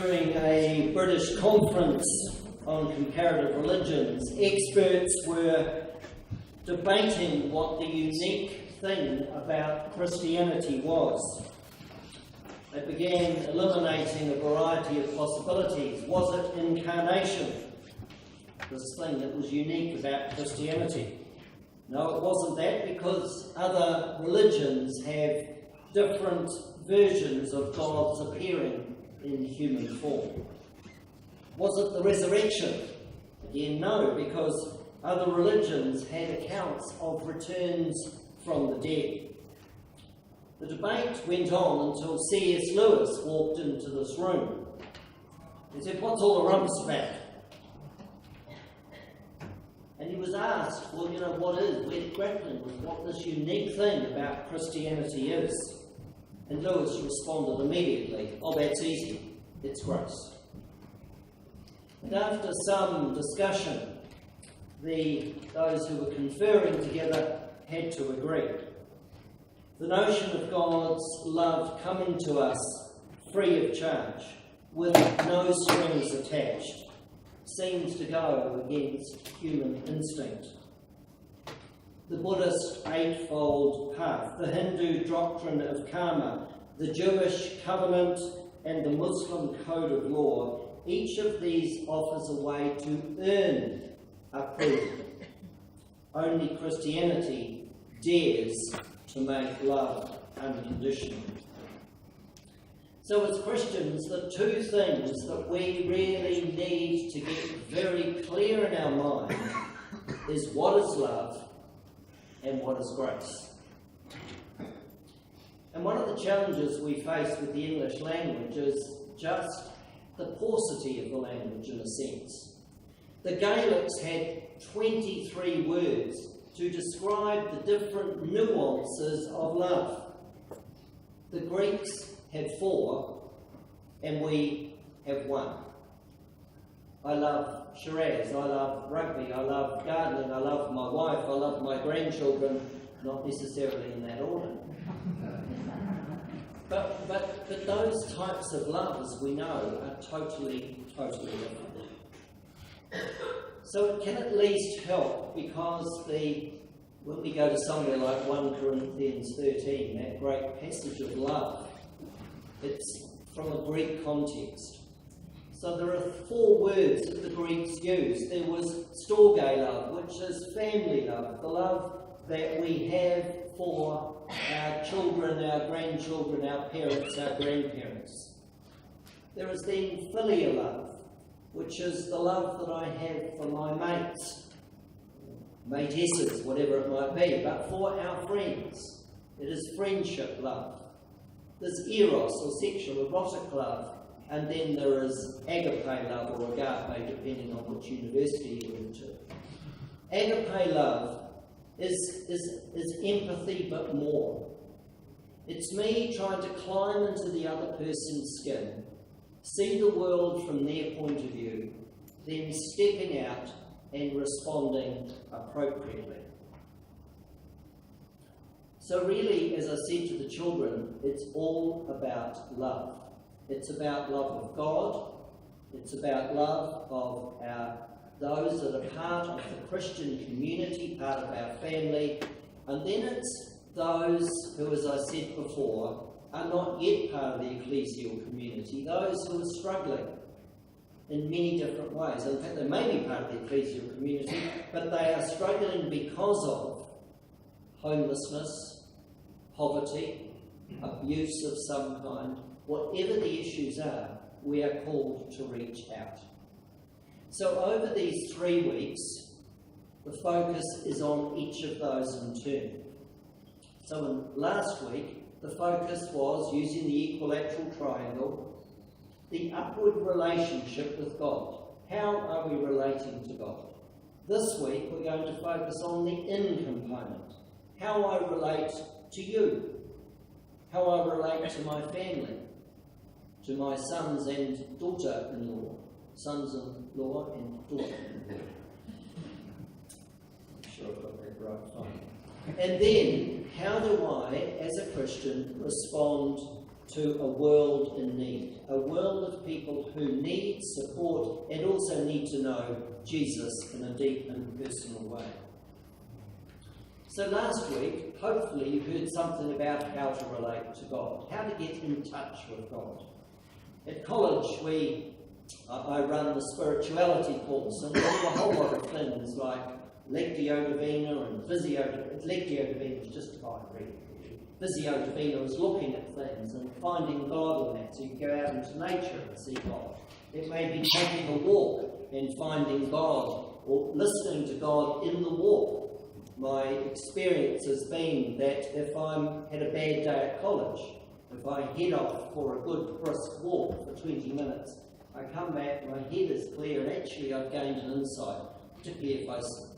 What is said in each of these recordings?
During a British conference on comparative religions, experts were debating what the unique thing about Christianity was. They began eliminating a variety of possibilities. Was it incarnation, this thing that was unique about Christianity? No, it wasn't that, because other religions have different versions of God's appearing in human form. Was it the resurrection? Again, no, because other religions had accounts of returns from the dead. The debate went on until C.S. Lewis walked into this room. He said, "What's all the rumpus about?" And he was asked, well, we're grappling with what this unique thing about Christianity is. And Lewis responded immediately, "Oh, that's easy. It's grace." And after some discussion, those who were conferring together had to agree. The notion of God's love coming to us free of charge, with no strings attached, seems to go against human instinct. The Buddhist Eightfold Path, the Hindu doctrine of karma, the Jewish covenant, and the Muslim code of law, each of these offers a way to earn approval. Only Christianity dares to make love unconditional. So as Christians, the two things that we really need to get very clear in our mind is what is love and what is grace. And one of the challenges we face with the English language is just the paucity of the language in a sense. The Gaelics had 23 words to describe the different nuances of love. The Greeks have 4, and we have 1. I love Shiraz, I love rugby, I love gardening, I love my wife, I love my grandchildren, not necessarily in that order. But those types of love, as we know, are totally different. So it can at least help, because when we go to somewhere like 1 Corinthians 13, that great passage of love, it's from a Greek context. So there are 4 words that the Greeks used. There was storge love, which is family love, the love that we have for our children, our grandchildren, our parents, our grandparents. There is then filial love, which is the love that I have for my mates, matesses, whatever it might be, but for our friends. It is friendship love. There's eros, or sexual, erotic love, and then there is agape love, or agape, depending on which university you went to. Agape love is empathy, but more. It's me trying to climb into the other person's skin, see the world from their point of view, then stepping out and responding appropriately. So really, as I said to the children, it's all about love. It's about love of God. It's about love of those that are part of the Christian community, part of our family. And then it's those who, as I said before, are not yet part of the ecclesial community, those who are struggling in many different ways. In fact, they may be part of the ecclesial community, but they are struggling because of homelessness, poverty, abuse of some kind. Whatever the issues are, we are called to reach out. So over these 3 weeks, the focus is on each of those in turn. So last week, the focus was, using the equilateral triangle, the upward relationship with God. How are we relating to God? This week, we're going to focus on the in component. How I relate to you. How I relate to my family. To my sons and daughter-in-law. Sons-in-law and daughter-in-law. I'm sure I've got that right. Fine. And then, how do I, as a Christian, respond to a world in need, a world of people who need support and also need to know Jesus in a deep and personal way. So last week, hopefully you heard something about how to relate to God, how to get in touch with God. At college, I run the spirituality course, and we do a whole lot of things like Lectio Divina and Lectio Divina is just quite reading. Visio Divina is looking at things and finding God in that, so you can go out into nature and see God. It may be taking a walk and finding God, or listening to God in the walk. My experience has been that if I'm had a bad day at college, if I head off for a good brisk walk for 20 minutes, I come back, my head is clear, and actually I've gained an insight, particularly if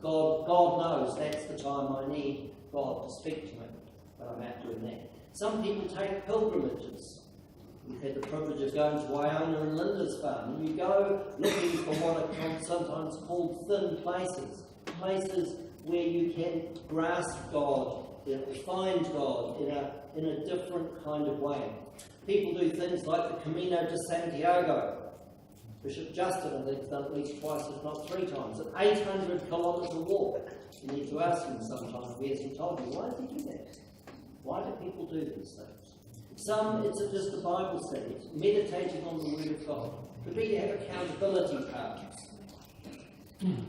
God knows that's the time I need God to speak to me. But I'm out doing that. Some people take pilgrimages. We've had the privilege of going to Iona and Lindisfarne. You go looking for what are sometimes called thin places, places where you can grasp God, find God in a different kind of way. People do things like the Camino de Santiago. Bishop Justin, I think, has done at least twice, if not 3 times. An 800-kilometre walk. You need to ask him sometimes, he hasn't told me, why does he do that? Why do people do these things? Some, it's just a Bible study, it's meditating on the Word of God. Could be you have accountability parties.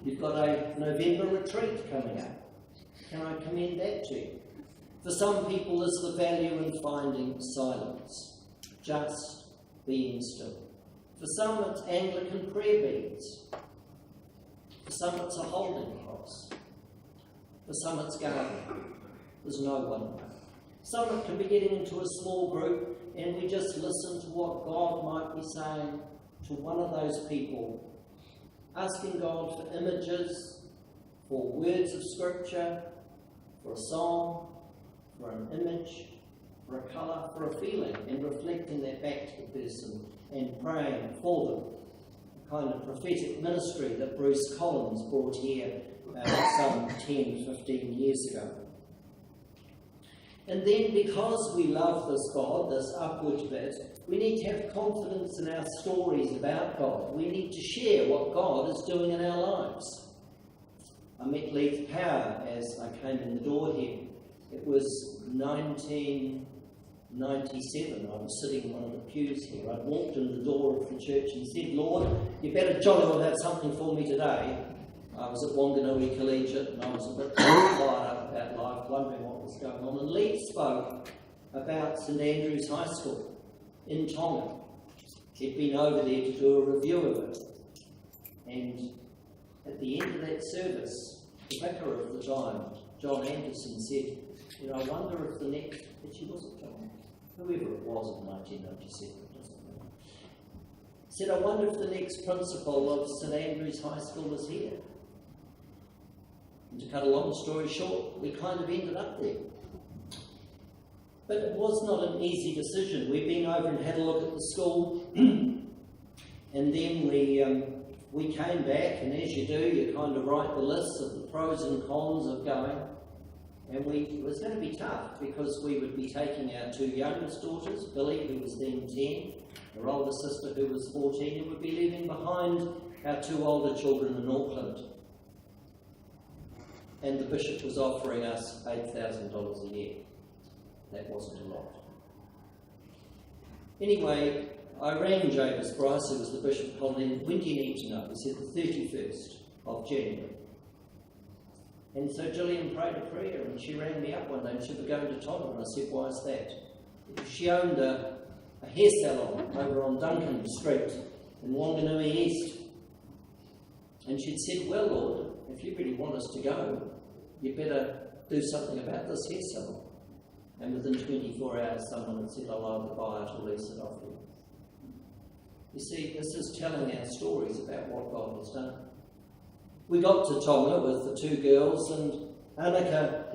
You've got a November retreat coming up. Can I commend that to you? For some people, there's the value in finding silence, just being still. For some, it's Anglican prayer beads. For some, it's a holding cross. For some, it's gardening. There's no one way. Some it can be getting into a small group and we just listen to what God might be saying to one of those people, asking God for images, for words of scripture, for a song, for an image, for a colour, for a feeling, and reflecting that back to the person and praying for them. A kind of prophetic ministry that Bruce Collins brought here some 10, 15 years ago. And then, because we love this God, this upward bit, we need to have confidence in our stories about God. We need to share what God is doing in our lives. I met Leith Power as I came in the door here. It was 1997. I was sitting in one of the pews here. I'd walked in the door of the church and said, Lord, you better jolly well have something for me today. I was at Wanganui Collegiate and I was a bit fired up about life, wondering what was going on. And Leith spoke about St Andrew's High School in Tonga. He'd been over there to do a review of it. And at the end of that service, the vicar of the time, John Anderson, said, I wonder if the next, actually was it John? Whoever it was in 1997, it doesn't matter. Said, I wonder if the next principal of St Andrew's High School is here. And to cut a long story short, we kind of ended up there. But it was not an easy decision. We've been over and had a look at the school, and then we came back, and as you do, you kind of write the lists of the pros and cons of going. And it was going to be tough because we would be taking our 2 youngest daughters, Billy, who was then 10, her older sister, who was 14, and would be leaving behind our 2 older children in Auckland. And the bishop was offering us $8,000 a year. That wasn't a lot. Anyway, I rang James Bryce, who was the bishop of Holland. When do you need to know? He said the 31st of January. And so Gillian prayed a prayer and she rang me up one day and she was going to Tonga, and I said, why is that? Because she owned a hair salon over on Duncan Street in Wanganui East. And she'd said, well, Lord, if you really want us to go, you better do something about this hair salon. And within 24 hours, someone had said, I'll either buy it or lease it off you. You see, this is telling our stories about what God has done. We got to Tonga with the 2 girls, and Annika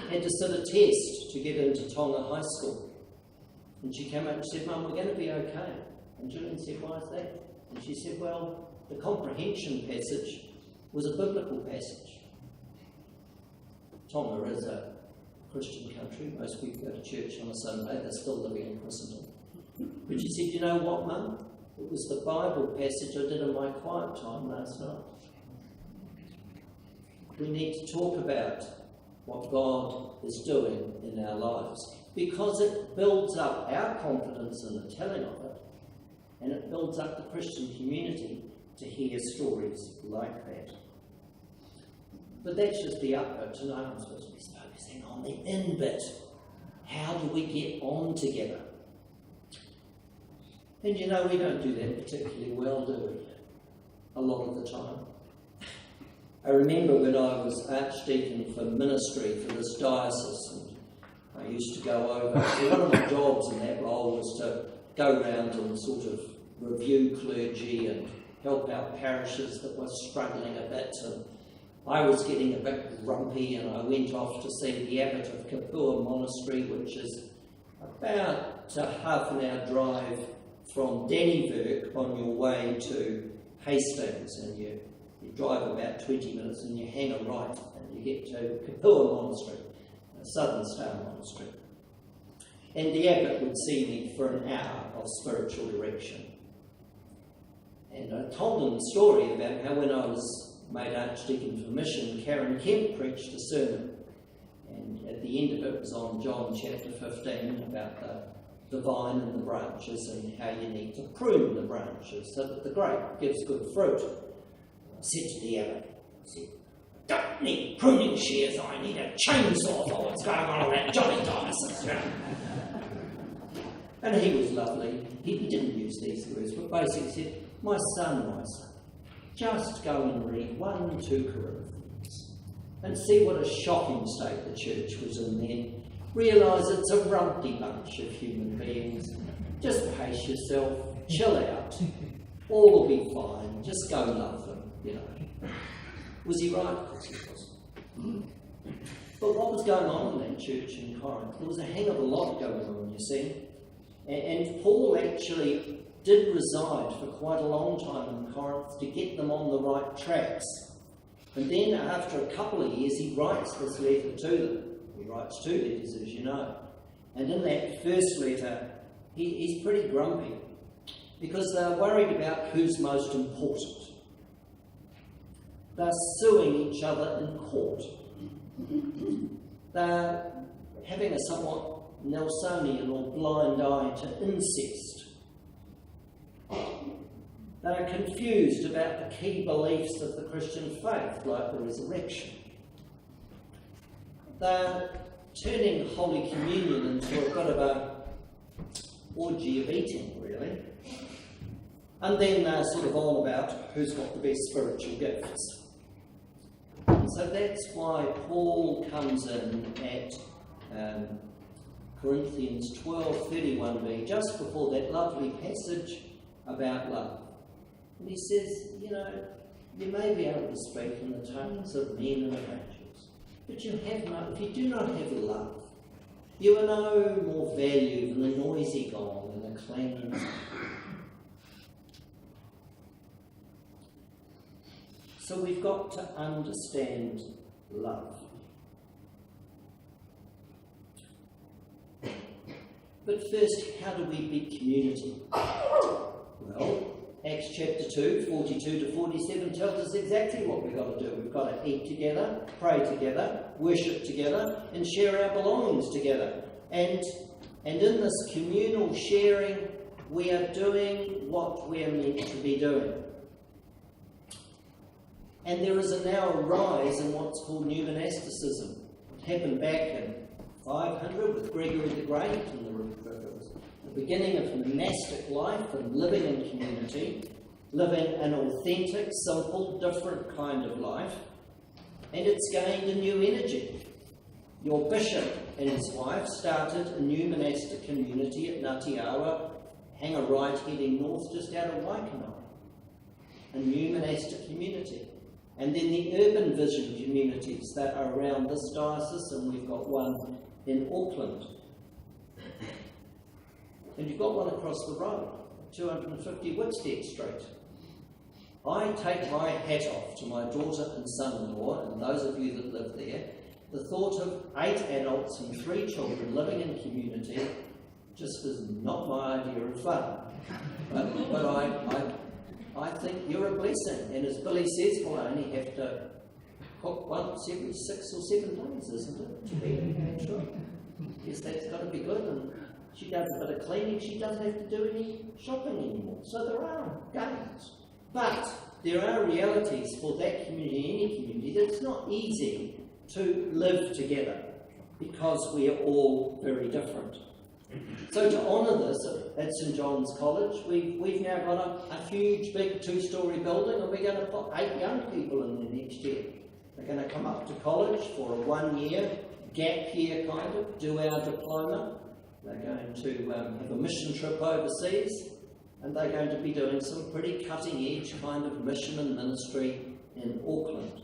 had to sit a test to get into Tonga High School. And she came out and said, Mum, we're going to be okay. And Gillian said, why is that? And she said, well, the comprehension passage was a biblical passage. Tonga is a Christian country. Most people go to church on a Sunday. They're still living in Christendom. But she said, you know what, Mum? It was the Bible passage I did in my quiet time last night. We need to talk about what God is doing in our lives, because it builds up our confidence in the telling of it, and it builds up the Christian community to hear stories like that. But that's just the up bit. Tonight I'm supposed to be focusing on the in bit. How do we get on together? And you know, we don't do that particularly well, do we? A lot of the time. I remember when I was archdeacon for ministry for this diocese, and I used to go over. So one of my jobs in that role was to go around and sort of review clergy and help out parishes that were struggling a bit. And I was getting a bit grumpy, and I went off to see the abbot of Kapua Monastery, which is about a half an hour drive from Dannyburg on your way to Hastings, and you drive about 20 minutes and you hang a right and you get to Kapua Monastery, a Southern Star Monastery. And the abbot would see me for an hour of spiritual direction. And I told him the story about how when I was made archdeacon for mission, Karen Kemp preached a sermon. And at the end of it was on John chapter 15 about the vine and the branches and how you need to prune the branches so that the grape gives good fruit. I said to the abbot, I don't need pruning shears, I need a chainsaw for what's going on in that jolly diocese. And he was lovely. He didn't use these words, but basically said, my son, just go and read 1 and 2 Corinthians and see what a shocking state the church was in then. Realise it's a rumpty bunch of human beings. Just pace yourself, chill out, all will be fine, just go love them, you know. Was he right? Of course he was. But what was going on in that church in Corinth? There was a hell of a lot going on, you see. And Paul actually did reside for quite a long time in Corinth to get them on the right tracks. And then after a couple of years, he writes this letter to them. He writes 2 letters, as you know. And in that first letter, he's pretty grumpy because they're worried about who's most important. They're suing each other in court. They're having a somewhat Nelsonian or blind eye to incest. They're confused about the key beliefs of the Christian faith, like the resurrection. They're turning Holy Communion into a bit of an orgy of eating, really. And then they're sort of on about who's got the best spiritual gifts. And so that's why Paul comes in at Corinthians 12:31b, just before that lovely passage about love. And he says, you know, you may be able to speak in the tongues of men and of angels, but you have no, if you do not have love, you are no more value than a noisy gong and a clanging cymbal. So we've got to understand love. But first, how do we be community? Well, Acts chapter 2, 42 to 47 tells us exactly what we've got to do. We've got to eat together, pray together, worship together, and share our belongings together. And in this communal sharing, we are doing what we are meant to be doing. And there is now a rise in what's called new monasticism. It happened back in 500 with Gregory the Great, and the beginning of monastic life and living in community, living an authentic, simple, different kind of life, and it's gained a new energy. Your bishop and his wife started a new monastic community at Ngatiawa, hang a right heading north just out of Waikanae. A new monastic community. And then the urban vision communities that are around this diocese, and we've got one in Auckland. And you've got one across the road, 250 Whitstead Street. I take my hat off to my daughter and son-in-law, and those of you that live there. The thought of 8 adults and 3 children living in community just is not my idea of fun. But I think you're a blessing. And as Billy says, well, I only have to cook once every 6 or 7 days, isn't it? To be sure. Yes, that's got to be good. And she does a bit of cleaning. She doesn't have to do any shopping anymore. So there are gains. But there are realities for that community, any community, that it's not easy to live together because we are all very different. So to honour this at St John's College, we've now got a huge, big 2-storey building, and we're going to put 8 young people in there next year. They're going to come up to college for a 1-year gap year kind of, do our diploma. They're going to have a mission trip overseas, and they're going to be doing some pretty cutting-edge kind of mission and ministry in Auckland.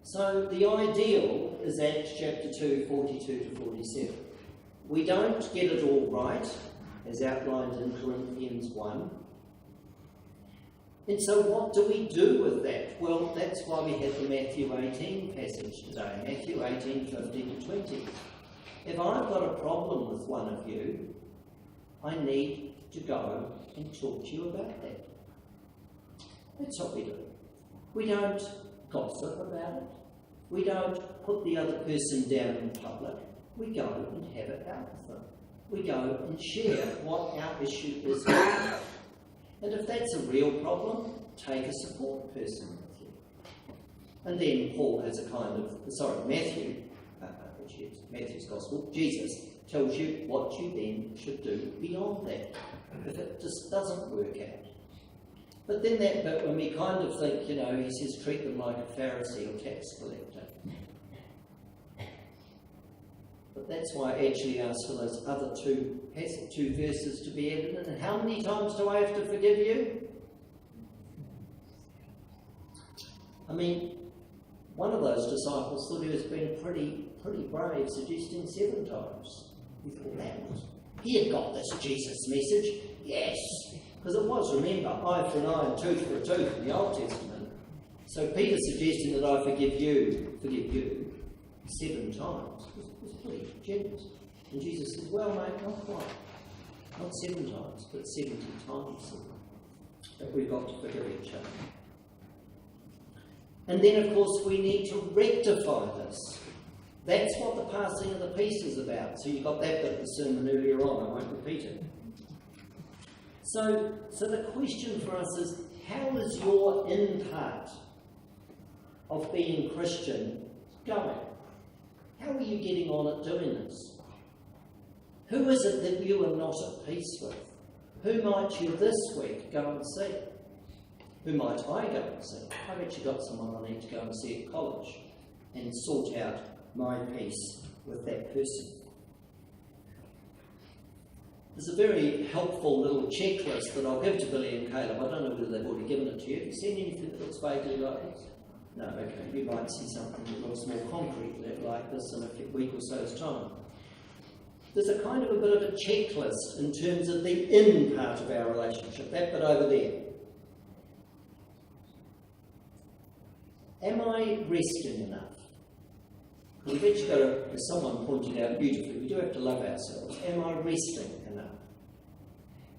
So the ideal is Acts chapter 2, 42 to 47. We don't get it all right, as outlined in Corinthians 1. And so what do we do with that? Well, that's why we have the Matthew 18 passage today, Matthew 18, 15 to 20. If I've got a problem with one of you, I need to go and talk to you about that. That's what we do. We don't gossip about it. We don't put the other person down in public. We go and have it out with them. We go and share what our issue is. And if that's a real problem, take a support person with you. And then Paul has a kind of, Matthew's Gospel, Jesus tells you what you then should do beyond that, if it just doesn't work out. But then that bit when we kind of think, he says treat them like a Pharisee or tax collector. But that's why I actually asked for those other two verses to be added in. And how many times do I have to forgive you? I mean, one of those disciples thought he was being pretty brave, suggesting 7 times. We thought he had got this Jesus message. Yes. Because it was, remember, eye for an eye and tooth for a tooth in the Old Testament. So Peter suggesting that I forgive you 7 times was pretty generous. And Jesus says, well, mate, not quite. Not 7 times, but 70 times. But we've got to forgive each other. And then, of course, we need to rectify this. That's what the passing of the peace is about. So you got that bit of the sermon earlier on. I won't repeat it. So the question for us is, how is your in part of being Christian going? How are you getting on at doing this? Who is it that you are not at peace with? Who might you this week go and see? Who might I go and see? I've actually got someone I need to go and see at college and sort out my peace with that person. There's a very helpful little checklist that I'll give to Billy and Caleb. I don't know whether they've already given it to you. Have you seen anything that looks vaguely like this? No, okay. You might see something that looks more concrete like this in a week or so's time. There's a kind of a bit of a checklist in terms of the in part of our relationship, that bit over there. Am I resting enough? We've actually got to, as someone pointed out beautifully, we do have to love ourselves. Am I resting enough?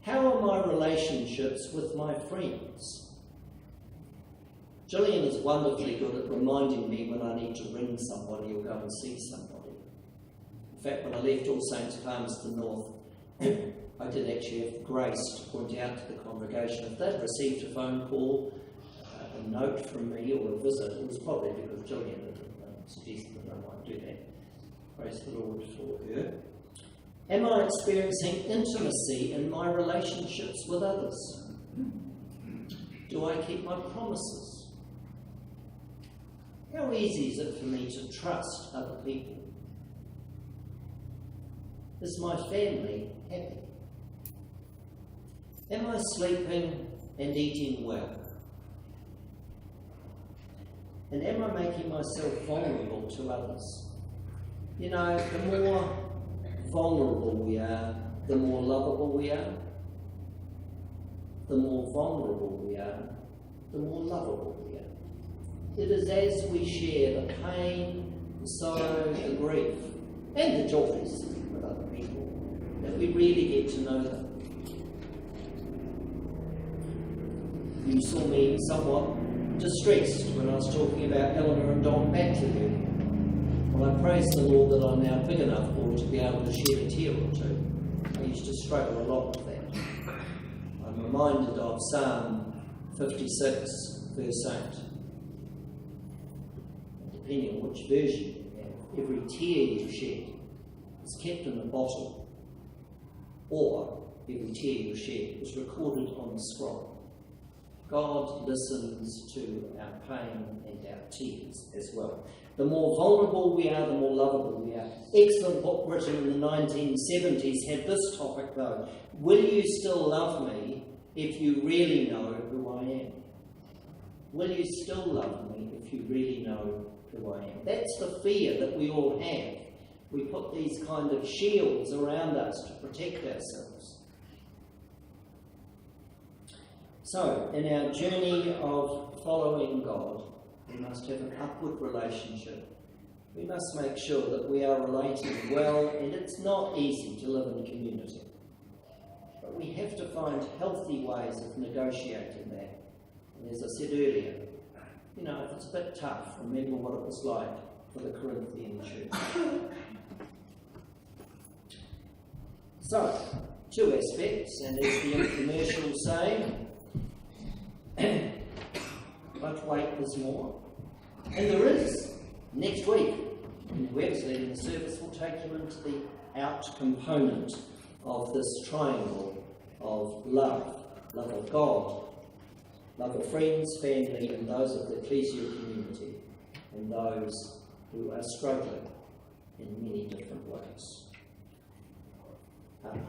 How are my relationships with my friends? Gillian is wonderfully good at reminding me when I need to ring somebody or go and see somebody. In fact, when I left All Saints Palmerston North, I did actually have grace to point out to the congregation if they'd received a phone call, a note from me or a visit, it was probably because Gillian had suggested that I might do that. Praise the Lord for her. Am I experiencing intimacy in my relationships with others? Do I keep my promises? How easy is it for me to trust other people? Is my family happy? Am I sleeping and eating well? And am I making myself vulnerable to others? The more vulnerable we are, the more lovable we are. The more vulnerable we are, the more lovable we are. It is as we share the pain, the sorrow, the grief, and the joys that we really get to know them. You saw me somewhat distressed when I was talking about Eleanor and Don back to you. Well, I praise the Lord that I'm now big enough for to be able to shed a tear or two. I used to struggle a lot with that. I'm reminded of Psalm 56, verse 8. Depending on which version you have, every tear you shed is kept in a bottle, or every tear you shed is recorded on the scroll. God listens to our pain and our tears as well. The more vulnerable we are, the more lovable we are. Excellent book written in the 1970s had this topic though: will you still love me if you really know who I am? Will you still love me if you really know who I am? That's the fear that we all have. We put these kind of shields around us to protect ourselves. So, in our journey of following God, we must have an upward relationship. We must make sure that we are relating well, and it's not easy to live in community. But we have to find healthy ways of negotiating that. And as I said earlier, you know, if it's a bit tough, remember what it was like for the Corinthian church. So, two aspects, and as the infomercials say, but wait, there's more. And there is. Next week, in Rev'd, the service will take you into the out component of this triangle of love. Love of God, love of friends, family, and those of the ecclesial community, and those who are struggling in many different ways. Amen.